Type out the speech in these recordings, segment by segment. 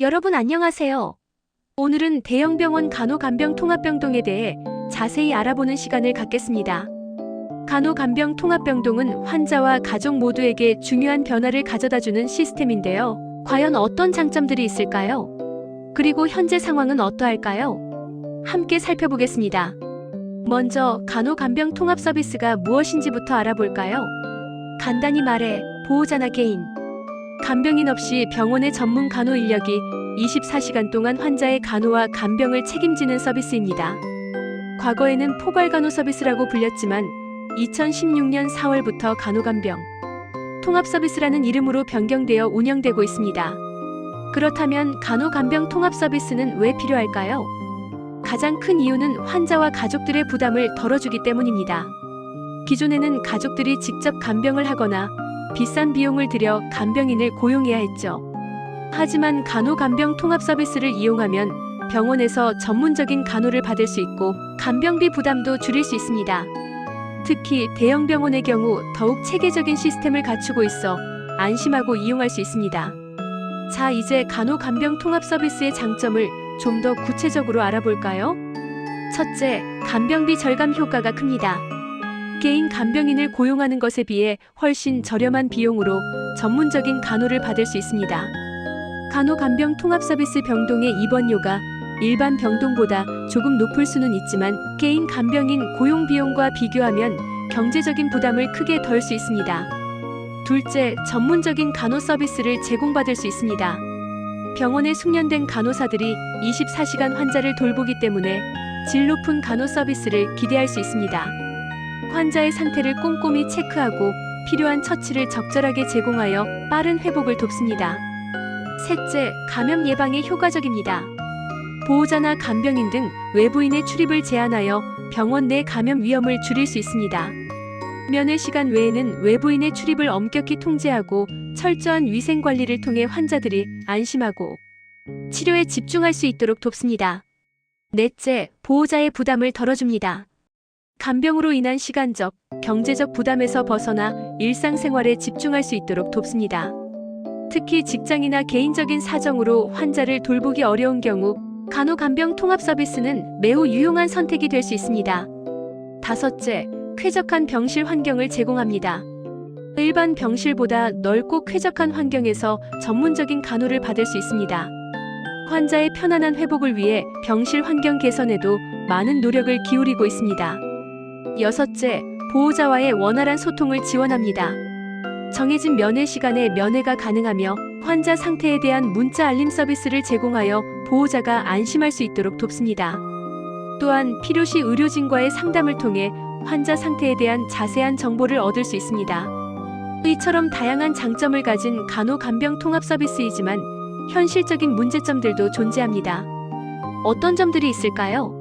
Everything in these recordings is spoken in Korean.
여러분 안녕하세요. 오늘은 대형병원 간호간병통합병동에 대해 자세히 알아보는 시간을 갖겠습니다. 간호간병통합병동은 환자와 가족 모두에게 중요한 변화를 가져다주는 시스템인데요. 과연 어떤 장점들이 있을까요? 그리고 현재 상황은 어떠할까요? 함께 살펴보겠습니다. 먼저 간호간병통합 서비스가 무엇인지부터 알아볼까요? 간단히 말해 보호자나 개인, 간병인 없이 병원의 전문 간호 인력이 24시간 동안 환자의 간호와 간병을 책임지는 서비스입니다. 과거에는 포괄간호 서비스라고 불렸지만 2016년 4월부터 간호간병 통합 서비스라는 이름으로 변경되어 운영되고 있습니다. 그렇다면 간호간병 통합 서비스는 왜 필요할까요? 가장 큰 이유는 환자와 가족들의 부담을 덜어주기 때문입니다. 기존에는 가족들이 직접 간병을 하거나 비싼 비용을 들여 간병인을 고용해야 했죠. 하지만 간호간병 통합 서비스를 이용하면 병원에서 전문적인 간호를 받을 수 있고 간병비 부담도 줄일 수 있습니다. 특히 대형 병원의 경우 더욱 체계적인 시스템을 갖추고 있어 안심하고 이용할 수 있습니다. 자, 이제 간호간병 통합 서비스의 장점을 좀 더 구체적으로 알아볼까요? 첫째, 간병비 절감 효과가 큽니다. 개인 간병인을 고용하는 것에 비해 훨씬 저렴한 비용으로 전문적인 간호를 받을 수 있습니다. 간호간병 통합 서비스 병동의 입원료가 일반 병동보다 조금 높을 수는 있지만 개인 간병인 고용 비용과 비교하면 경제적인 부담을 크게 덜 수 있습니다. 둘째, 전문적인 간호 서비스를 제공받을 수 있습니다. 병원에 숙련된 간호사들이 24시간 환자를 돌보기 때문에 질 높은 간호 서비스를 기대할 수 있습니다. 환자의 상태를 꼼꼼히 체크하고 필요한 처치를 적절하게 제공하여 빠른 회복을 돕습니다. 셋째, 감염 예방에 효과적입니다. 보호자나 간병인 등 외부인의 출입을 제한하여 병원 내 감염 위험을 줄일 수 있습니다. 면회 시간 외에는 외부인의 출입을 엄격히 통제하고 철저한 위생 관리를 통해 환자들이 안심하고 치료에 집중할 수 있도록 돕습니다. 넷째, 보호자의 부담을 덜어줍니다. 간병으로 인한 시간적, 경제적 부담에서 벗어나 일상생활에 집중할 수 있도록 돕습니다. 특히 직장이나 개인적인 사정으로 환자를 돌보기 어려운 경우 간호간병 통합 서비스는 매우 유용한 선택이 될 수 있습니다. 다섯째, 쾌적한 병실 환경을 제공합니다. 일반 병실보다 넓고 쾌적한 환경에서 전문적인 간호를 받을 수 있습니다. 환자의 편안한 회복을 위해 병실 환경 개선에도 많은 노력을 기울이고 있습니다. 여섯째, 보호자와의 원활한 소통을 지원합니다. 정해진 면회 시간에 면회가 가능하며 환자 상태에 대한 문자 알림 서비스를 제공하여 보호자가 안심할 수 있도록 돕습니다. 또한 필요시 의료진과의 상담을 통해 환자 상태에 대한 자세한 정보를 얻을 수 있습니다. 이처럼 다양한 장점을 가진 간호간병 통합 서비스이지만 현실적인 문제점들도 존재합니다. 어떤 점들이 있을까요?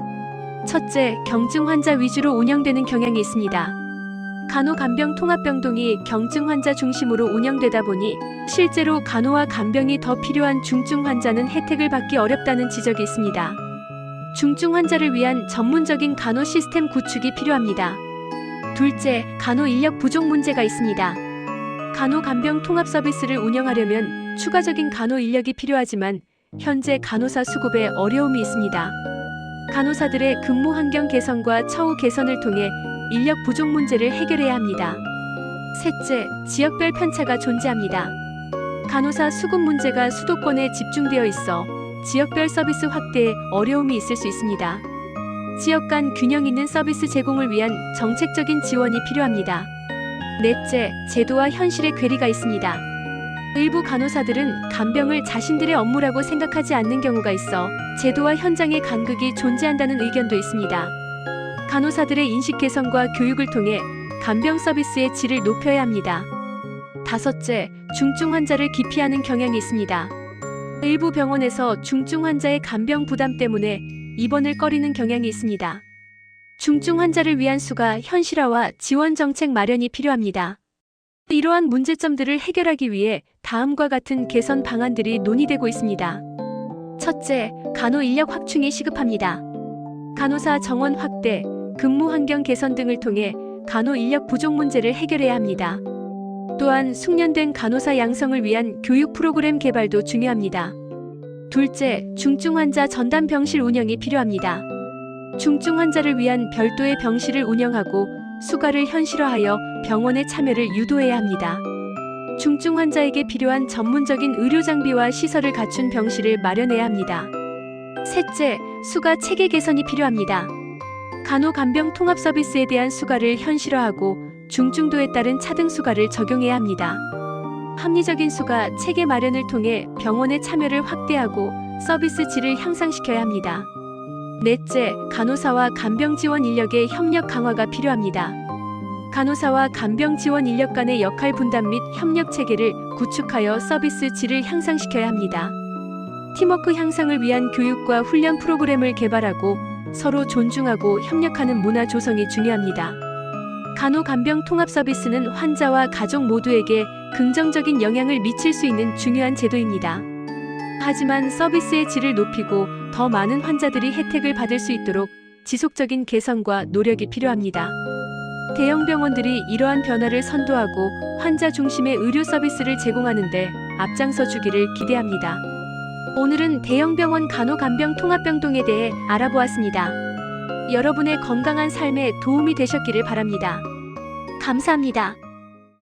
첫째, 경증 환자 위주로 운영되는 경향이 있습니다. 간호간병 통합병동이 경증 환자 중심으로 운영되다 보니 실제로 간호와 간병이 더 필요한 중증 환자는 혜택을 받기 어렵다는 지적이 있습니다. 중증 환자를 위한 전문적인 간호 시스템 구축이 필요합니다. 둘째, 간호 인력 부족 문제가 있습니다. 간호간병 통합 서비스를 운영하려면 추가적인 간호 인력이 필요하지만 현재 간호사 수급에 어려움이 있습니다. 간호사들의 근무 환경 개선과 처우 개선을 통해 인력 부족 문제를 해결해야 합니다. 셋째, 지역별 편차가 존재합니다. 간호사 수급 문제가 수도권에 집중되어 있어 지역별 서비스 확대에 어려움이 있을 수 있습니다. 지역 간 균형 있는 서비스 제공을 위한 정책적인 지원이 필요합니다. 넷째, 제도와 현실의 괴리가 있습니다. 일부 간호사들은 간병을 자신들의 업무라고 생각하지 않는 경우가 있어 제도와 현장의 간극이 존재한다는 의견도 있습니다. 간호사들의 인식 개선과 교육을 통해 간병 서비스의 질을 높여야 합니다. 다섯째, 중증 환자를 기피하는 경향이 있습니다. 일부 병원에서 중증 환자의 간병 부담 때문에 입원을 꺼리는 경향이 있습니다. 중증 환자를 위한 수가 현실화와 지원 정책 마련이 필요합니다. 이러한 문제점들을 해결하기 위해 다음과 같은 개선 방안들이 논의되고 있습니다. 첫째, 간호 인력 확충이 시급합니다. 간호사 정원 확대, 근무 환경 개선 등을 통해 간호 인력 부족 문제를 해결해야 합니다. 또한 숙련된 간호사 양성을 위한 교육 프로그램 개발도 중요합니다. 둘째, 중증 환자 전담 병실 운영이 필요합니다. 중증 환자를 위한 별도의 병실을 운영하고 수가를 현실화하여 병원의 참여를 유도해야 합니다. 중증 환자에게 필요한 전문적인 의료 장비와 시설을 갖춘 병실을 마련해야 합니다. 셋째, 수가 체계 개선이 필요합니다. 간호간병 통합 서비스에 대한 수가를 현실화하고 중증도에 따른 차등 수가를 적용해야 합니다. 합리적인 수가 체계 마련을 통해 병원의 참여를 확대하고 서비스 질을 향상시켜야 합니다. 넷째, 간호사와 간병 지원 인력의 협력 강화가 필요합니다. 간호사와 간병 지원 인력 간의 역할 분담 및 협력 체계를 구축하여 서비스 질을 향상시켜야 합니다. 팀워크 향상을 위한 교육과 훈련 프로그램을 개발하고 서로 존중하고 협력하는 문화 조성이 중요합니다. 간호간병 통합 서비스는 환자와 가족 모두에게 긍정적인 영향을 미칠 수 있는 중요한 제도입니다. 하지만 서비스의 질을 높이고 더 많은 환자들이 혜택을 받을 수 있도록 지속적인 개선과 노력이 필요합니다. 대형 병원들이 이러한 변화를 선도하고 환자 중심의 의료 서비스를 제공하는 데 앞장서 주기를 기대합니다. 오늘은 대형 병원 간호간병 통합병동에 대해 알아보았습니다. 여러분의 건강한 삶에 도움이 되셨기를 바랍니다. 감사합니다.